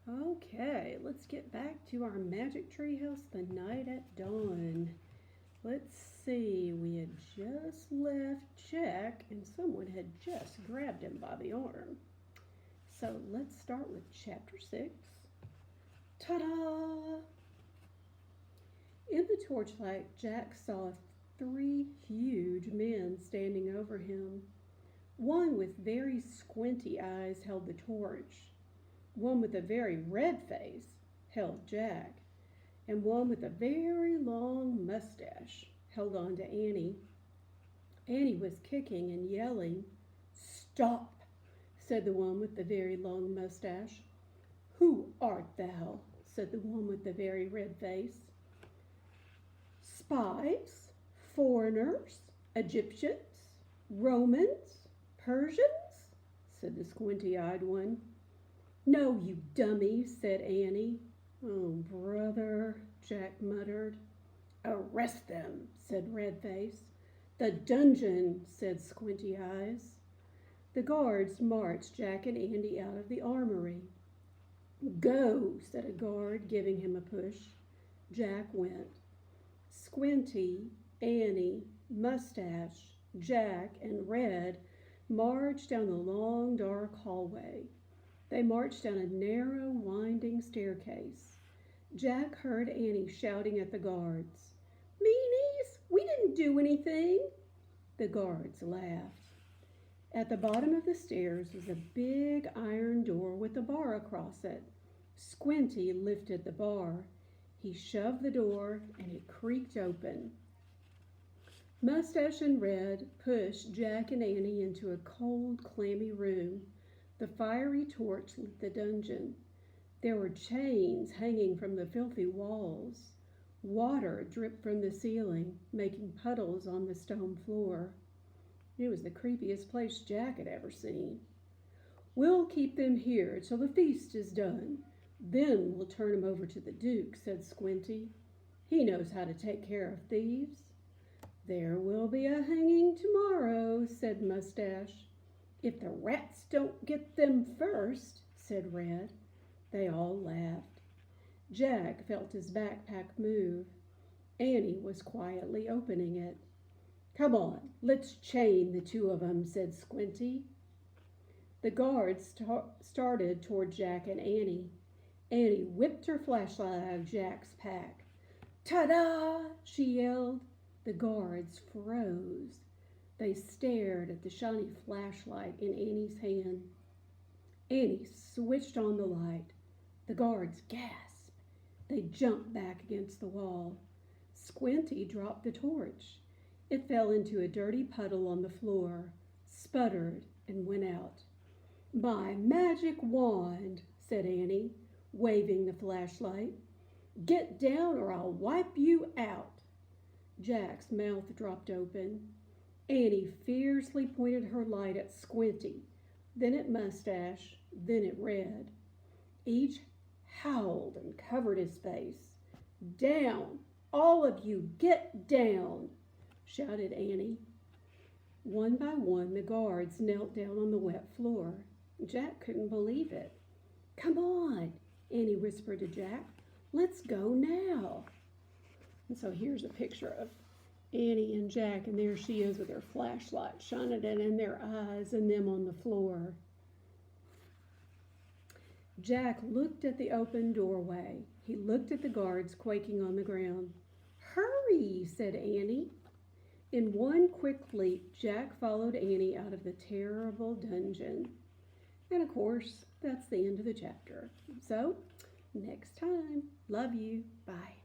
Okay, let's get back to our magic treehouse the night at dawn. Let's see, we had just left Jack and someone had just grabbed him by the arm. So let's start with chapter 6. Ta-da! In the torchlight, Jack saw 3 huge men standing over him. One with very squinty eyes held the torch. One with a very red face held Jack, and one with a very long mustache held on to Annie. Annie was kicking and yelling. "Stop," said the one with the very long mustache. "Who art thou?" said the one with the very red face. "Spies, foreigners, Egyptians, Romans, Persians," said the squinty-eyed one. "No, you dummy," said Annie. "Oh, brother," Jack muttered. "Arrest them," said Redface. "The dungeon," said Squinty Eyes. The guards marched Jack and Andy out of the armory. "Go," said a guard, giving him a push. Jack went. Squinty, Annie, Mustache, Jack, and Red marched down the long, dark hallway. They marched down a narrow, winding staircase. Jack heard Annie shouting at the guards. "Meanies, we didn't do anything." The guards laughed. At the bottom of the stairs was a big iron door with a bar across it. Squinty lifted the bar. He shoved the door and it creaked open. Mustache and Red pushed Jack and Annie into a cold, clammy room. The fiery torch lit the dungeon. There were chains hanging from the filthy walls. Water dripped from the ceiling, making puddles on the stone floor. It was the creepiest place Jack had ever seen. "We'll keep them here till the feast is done. Then we'll turn 'em over to the Duke," said Squinty. "He knows how to take care of thieves." "There will be a hanging tomorrow," said Mustache. "If the rats don't get them first," said Red. They all laughed. Jack felt his backpack move. Annie was quietly opening it. "Come on, let's chain the 2 of 'em," said Squinty. The guards started toward Jack and Annie. Annie whipped her flashlight out of Jack's pack. "Ta-da!" she yelled. The guards froze. They stared at the shiny flashlight in Annie's hand. Annie switched on the light. The guards gasped. They jumped back against the wall. Squinty dropped the torch. It fell into a dirty puddle on the floor, sputtered, and went out. "My magic wand," said Annie, waving the flashlight. "Get down or I'll wipe you out." Jack's mouth dropped open. Annie fiercely pointed her light at Squinty, then at Mustache, then at Red. Each howled and covered his face. "Down! All of you get down!" shouted Annie. One by one, the guards knelt down on the wet floor. Jack couldn't believe it. "Come on," Annie whispered to Jack. "Let's go now." And so here's a picture of Annie and Jack, and there she is with her flashlight shining it in their eyes and them on the floor. Jack looked at the open doorway. He looked at the guards quaking on the ground. "Hurry," said Annie. In one quick leap, Jack followed Annie out of the terrible dungeon. And of course, that's the end of the chapter. So, next time, love you. Bye.